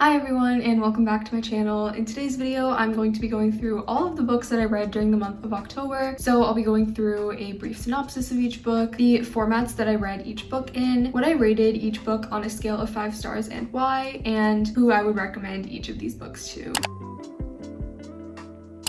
Hi everyone and welcome back to my channel. In today's video, I'm going to be going through all of the books that I read during the month of October. So I'll be going through a brief synopsis of each book, the formats that I read each book in, what I rated each book on a scale of 5 stars and why, and who I would recommend each of these books to.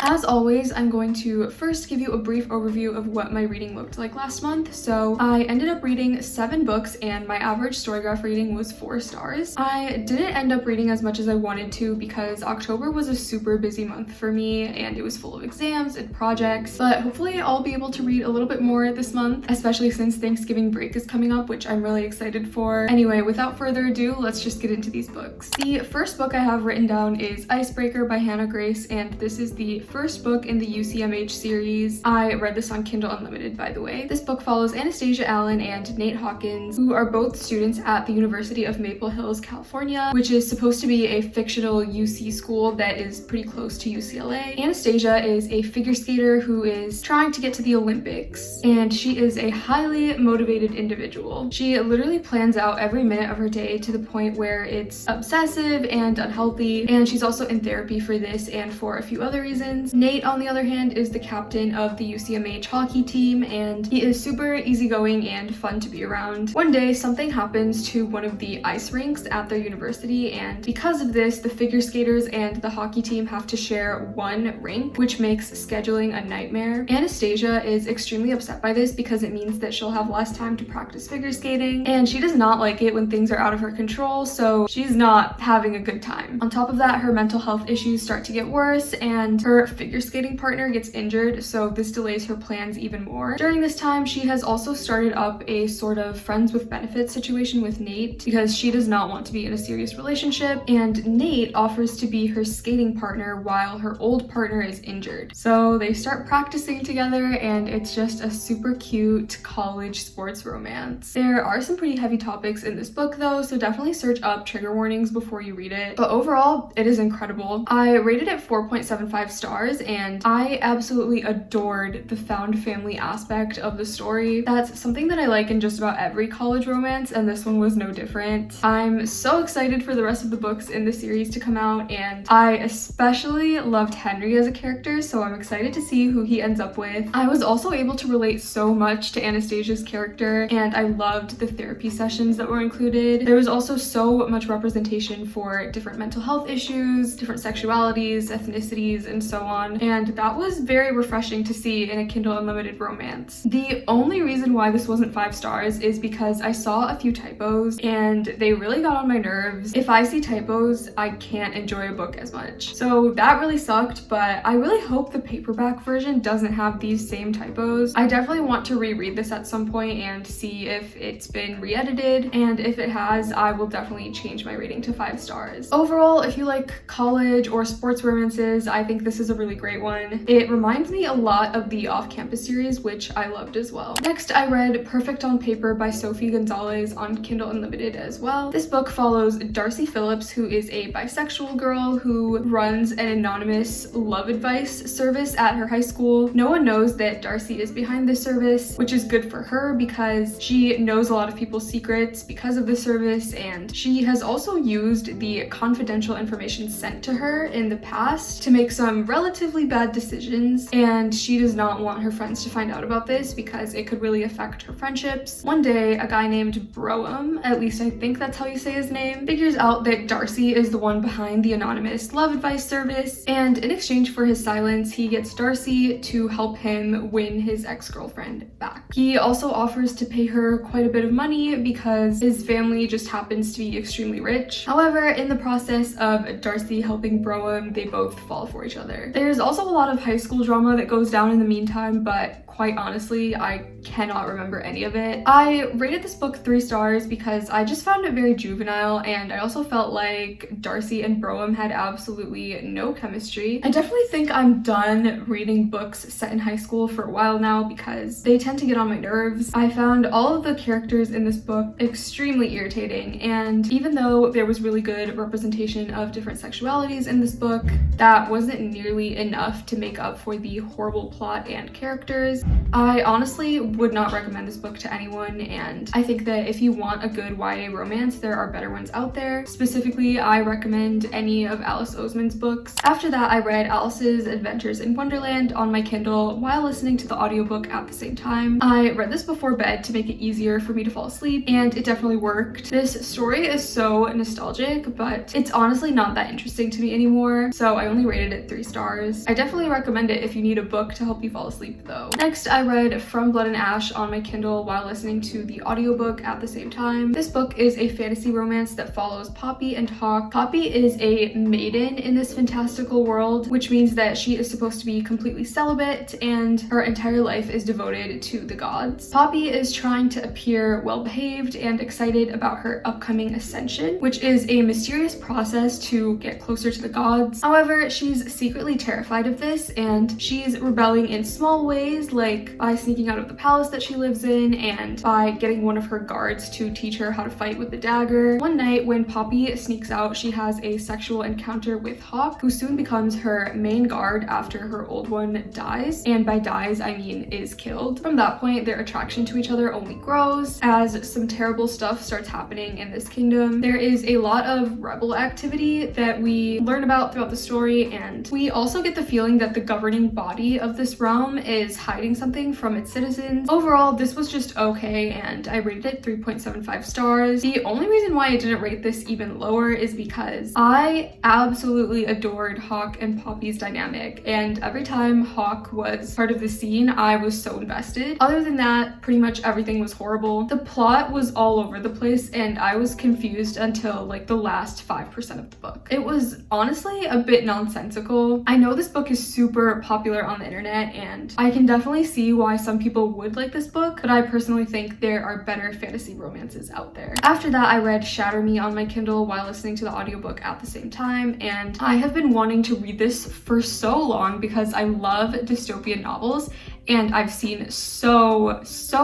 As always, I'm going to first give you a brief overview of what my reading looked like last month. So I ended up reading 7 books and my average Storygraph rating was 4 stars. I didn't end up reading as much as I wanted to because October was a super busy month for me and it was full of exams and projects, but hopefully I'll be able to read a little bit more this month, especially since Thanksgiving break is coming up, which I'm really excited for. Anyway, without further ado, let's just get into these books. The first book I have written down is Icebreaker by Hannah Grace, and this is the first book in the UCMH series. I read this on Kindle Unlimited, by the way. This book follows Anastasia Allen and Nate Hawkins, who are both students at the University of Maple Hills, California, which is supposed to be a fictional UC school that is pretty close to UCLA. Anastasia is a figure skater who is trying to get to the Olympics, and she is a highly motivated individual. She literally plans out every minute of her day to the point where it's obsessive and unhealthy, and she's also in therapy for this and for a few other reasons. Nate, on the other hand, is the captain of the UCMH hockey team, and he is super easygoing and fun to be around. One day, something happens to one of the ice rinks at their university, and because of this, the figure skaters and the hockey team have to share one rink, which makes scheduling a nightmare. Anastasia is extremely upset by this because it means that she'll have less time to practice figure skating, and she does not like it when things are out of her control, so she's not having a good time. On top of that, her mental health issues start to get worse, and her figure skating partner gets injured, so this delays her plans even more. During this time, she has also started up a sort of friends with benefits situation with Nate because she does not want to be in a serious relationship, and Nate offers to be her skating partner while her old partner is injured. So they start practicing together, and it's just a super cute college sports romance. There are some pretty heavy topics in this book though, so definitely search up trigger warnings before you read it. But overall, it is incredible. I rated it 4.75 stars, and I absolutely adored the found family aspect of the story. That's something that I like in just about every college romance, and this one was no different. I'm so excited for the rest of the books in the series to come out, and I especially loved Henry as a character, so I'm excited to see who he ends up with. I was also able to relate so much to Anastasia's character, and I loved the therapy sessions that were included. There was also so much representation for different mental health issues, different sexualities, ethnicities, and so on, and that was very refreshing to see in a Kindle Unlimited romance. The only reason why this wasn't 5 stars is because I saw a few typos and they really got on my nerves. If I see typos, I can't enjoy a book as much. So that really sucked, but I really hope the paperback version doesn't have these same typos. I definitely want to reread this at some point and see if it's been re-edited, and if it has, I will definitely change my rating to 5 stars. Overall, if you like college or sports romances, I think this is a really great one. It reminds me a lot of the Off-Campus series, which I loved as well. Next, I read Perfect on Paper by Sophie Gonzalez on Kindle Unlimited as well. This book follows Darcy Phillips, who is a bisexual girl who runs an anonymous love advice service at her high school. No one knows that Darcy is behind this service, which is good for her because she knows a lot of people's secrets because of the service, and she has also used the confidential information sent to her in the past to make some relatively bad decisions, and she does not want her friends to find out about this because it could really affect her friendships. One day, a guy named Broem, at least I think that's how you say his name, figures out that Darcy is the one behind the anonymous love advice service, and in exchange for his silence, he gets Darcy to help him win his ex-girlfriend back. He also offers to pay her quite a bit of money because his family just happens to be extremely rich. However, in the process of Darcy helping Broem, they both fall for each other. There's also a lot of high school drama that goes down in the meantime, but quite honestly, I cannot remember any of it. I rated this book 3 stars because I just found it very juvenile, and I also felt like Darcy and Broem had absolutely no chemistry. I definitely think I'm done reading books set in high school for a while now because they tend to get on my nerves. I found all of the characters in this book extremely irritating, and even though there was really good representation of different sexualities in this book, that wasn't nearly nearly enough to make up for the horrible plot and characters. I honestly would not recommend this book to anyone, and I think that if you want a good YA romance, there are better ones out there. Specifically, I recommend any of Alice Oseman's books. After that, I read Alice's Adventures in Wonderland on my Kindle while listening to the audiobook at the same time. I read this before bed to make it easier for me to fall asleep, and it definitely worked. This story is so nostalgic, but it's honestly not that interesting to me anymore, so I only rated it 3 stars. I definitely recommend it if you need a book to help you fall asleep though. Next, I read From Blood and Ash on my Kindle while listening to the audiobook at the same time. This book is a fantasy romance that follows Poppy and Hawk. Poppy is a maiden in this fantastical world, which means that she is supposed to be completely celibate and her entire life is devoted to the gods. Poppy is trying to appear well-behaved and excited about her upcoming ascension, which is a mysterious process to get closer to the gods. However, she's secretly terrified of this, and she's rebelling in small ways, like by sneaking out of the palace that she lives in and by getting one of her guards to teach her how to fight with the dagger. One night when Poppy sneaks out, she has a sexual encounter with Hawk, who soon becomes her main guard after her old one dies, and by dies I mean is killed. From that point, their attraction to each other only grows as some terrible stuff starts happening in this kingdom. There is a lot of rebel activity that we learn about throughout the story, and we also get the feeling that the governing body of this realm is hiding something from its citizens. Overall, this was just okay, and I rated it 3.75 stars. The only reason why I didn't rate this even lower is because I absolutely adored Hawk and Poppy's dynamic, and every time Hawk was part of the scene, I was so invested. Other than that, pretty much everything was horrible. The plot was all over the place, and I was confused until like the last 5% of the book. It was honestly a bit nonsensical. I know this book is super popular on the internet, and I can definitely see why some people would like this book, but I personally think there are better fantasy romances out there. After that, I read Shatter Me on my Kindle while listening to the audiobook at the same time, and I have been wanting to read this for so long because I love dystopian novels, and I've seen so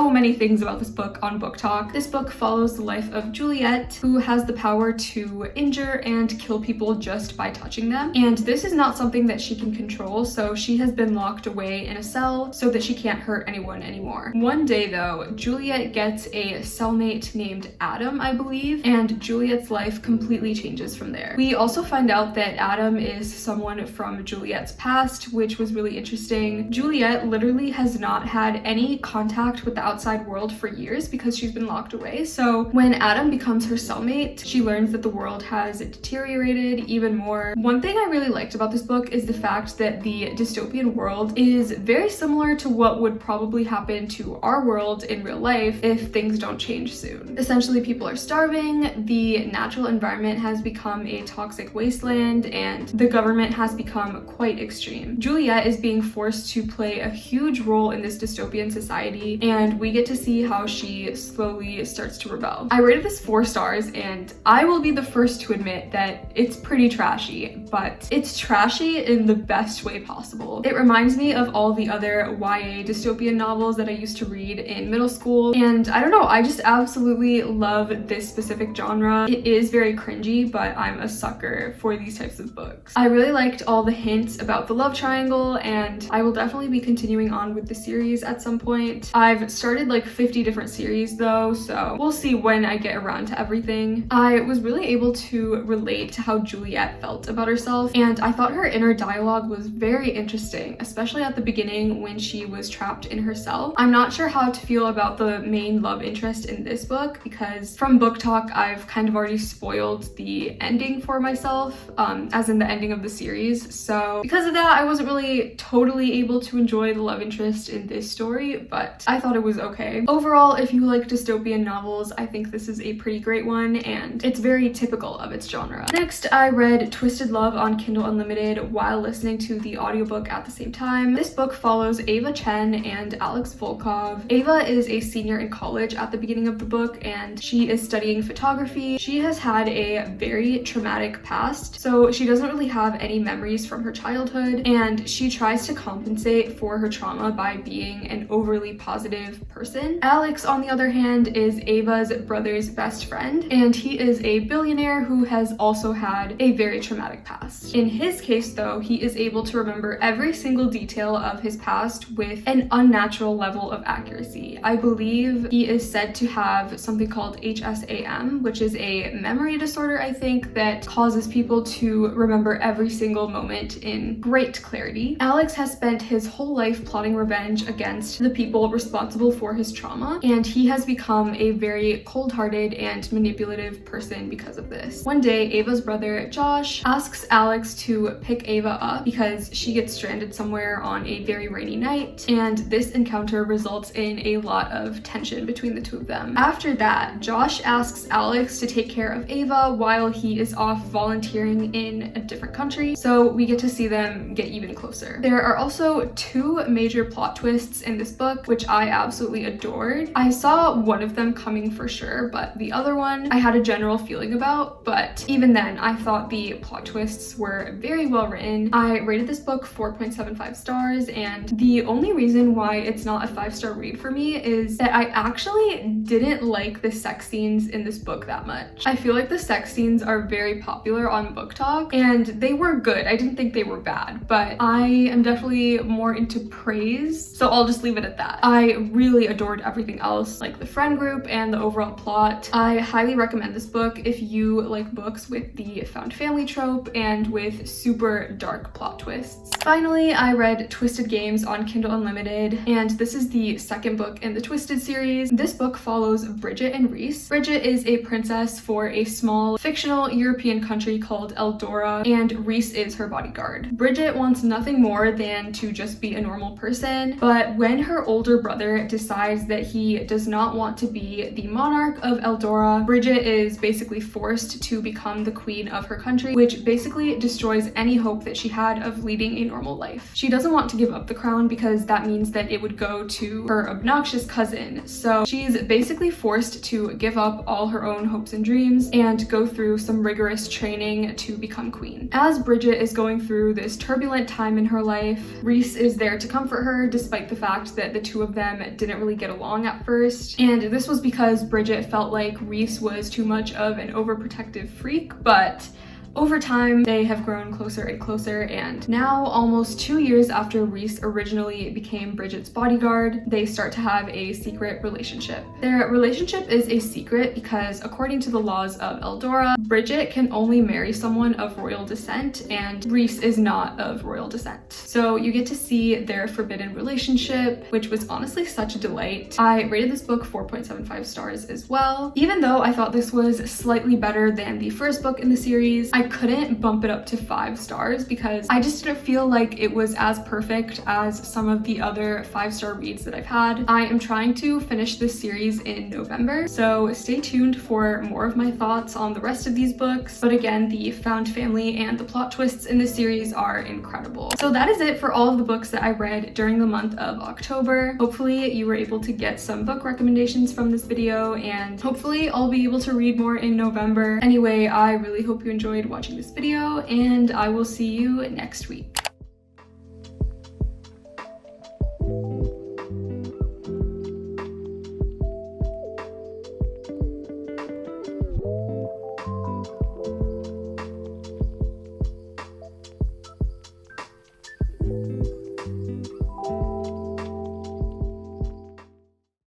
many things about this book on Book Talk. This book follows the life of Juliet, who has the power to injure and kill people just by touching them. And this is not something that she can control, so she has been locked away in a cell so that she can't hurt anyone anymore. One day though, Juliet gets a cellmate named Adam, I believe, and Juliet's life completely changes from there. We also find out that Adam is someone from Juliet's past, which was really interesting. Juliet literally has not had any contact with the outside world for years because she's been locked away. So when Adam becomes her cellmate, she learns that the world has deteriorated even more. One thing I really liked about this book is the fact that the dystopian world is very similar to what would probably happen to our world in real life if things don't change soon. Essentially, people are starving, the natural environment has become a toxic wasteland, and the government has become quite extreme. Juliet is being forced to play a huge role in this dystopian society, and we get to see how she slowly starts to rebel. I rated this 4 stars, and I will be the first to admit that it's pretty trashy, but it's trashy in the best way possible. It reminds me of all the other YA dystopian novels that I used to read in middle school, and I don't know, I just absolutely love this specific genre. It is very cringy, but I'm a sucker for these types of books. I really liked all the hints about the love triangle, and I will definitely be continuing on with the series at some point. I've started like 50 different series though, so we'll see when I get around to everything. I was really able to relate to how Juliet felt about herself, and I thought her inner dialogue was very interesting, especially at the beginning when she was trapped in her cell. I'm not sure how to feel about the main love interest in this book because from Book Talk, I've kind of already spoiled the ending for myself, as in the ending of the series. So because of that, I wasn't really totally able to enjoy the love interest in this story, but I thought it was okay. Overall, if you like dystopian novels, I think this is a pretty great one, and it's very typical of its genre. Next, I read Twisted Love on Kindle Unlimited while listening to the audiobook at the same time. This book follows Ava Chen and Alex Volkov. Ava is a senior in college at the beginning of the book, and she is studying photography. She has had a very traumatic past, so she doesn't really have any memories from her childhood, and she tries to compensate for her trauma trauma by being an overly positive person. Alex, on the other hand, is Ava's brother's best friend, and he is a billionaire who has also had a very traumatic past. In his case, though, he is able to remember every single detail of his past with an unnatural level of accuracy. I believe he is said to have something called HSAM, which is a memory disorder, I think, that causes people to remember every single moment in great clarity. Alex has spent his whole life plotting revenge against the people responsible for his trauma, and he has become a very cold-hearted and manipulative person because of this. One day, Ava's brother, Josh, asks Alex to pick Ava up because she gets stranded somewhere on a very rainy night, and this encounter results in a lot of tension between the two of them. After that, Josh asks Alex to take care of Ava while he is off volunteering in a different country, so we get to see them get even closer. There are also two major plot twists in this book, which I absolutely adored. I saw one of them coming for sure, but the other one I had a general feeling about, but even then, I thought the plot twists were very well written. I rated this book 4.75 stars, and the only reason why it's not a 5-star read for me is that I actually didn't like the sex scenes in this book that much. I feel like the sex scenes are very popular on Book Talk, and they were good. I didn't think they were bad, but I am definitely more into praise, so I'll just leave it at that. I really adored everything else, like the friend group and the overall plot. I highly recommend this book if you like books with the found family trope and with super dark plot twists. Finally, I read Twisted Games on Kindle Unlimited, and this is the second book in the Twisted series. This book follows Bridget and Reese. Bridget is a princess for a small fictional European country called Eldora, and Reese is her bodyguard. Bridget wants nothing more than to just be a normal person, but when her older brother decides that he does not want to be the monarch of Eldora, Bridget is basically forced to become the queen of her country, which basically destroys any hope that she had of leading a normal life. She doesn't want to give up the crown because that means that it would go to her obnoxious cousin, so she's basically forced to give up all her own hopes and dreams and go through some rigorous training to become queen. As Bridget is going through this turbulent time in her life, Reese is there to comfort her despite the fact that the two of them didn't really get along at first, and this was because Bridget felt like Reese was too much of an overprotective freak, but over time, they have grown closer and closer, and now, almost 2 years after Reese originally became Bridget's bodyguard, they start to have a secret relationship. Their relationship is a secret because, according to the laws of Eldora, Bridget can only marry someone of royal descent, and Reese is not of royal descent. So you get to see their forbidden relationship, which was honestly such a delight. I rated this book 4.75 stars as well. Even though I thought this was slightly better than the first book in the series, I couldn't bump it up to 5 stars because I just didn't feel like it was as perfect as some of the other 5-star reads that I've had. I am trying to finish this series in November, so stay tuned for more of my thoughts on the rest of these books. But again, the found family and the plot twists in this series are incredible. So that is it for all of the books that I read during the month of October. Hopefully you were able to get some book recommendations from this video, and hopefully I'll be able to read more in November. Anyway, I really hope you enjoyed watching this video, and I will see you next week.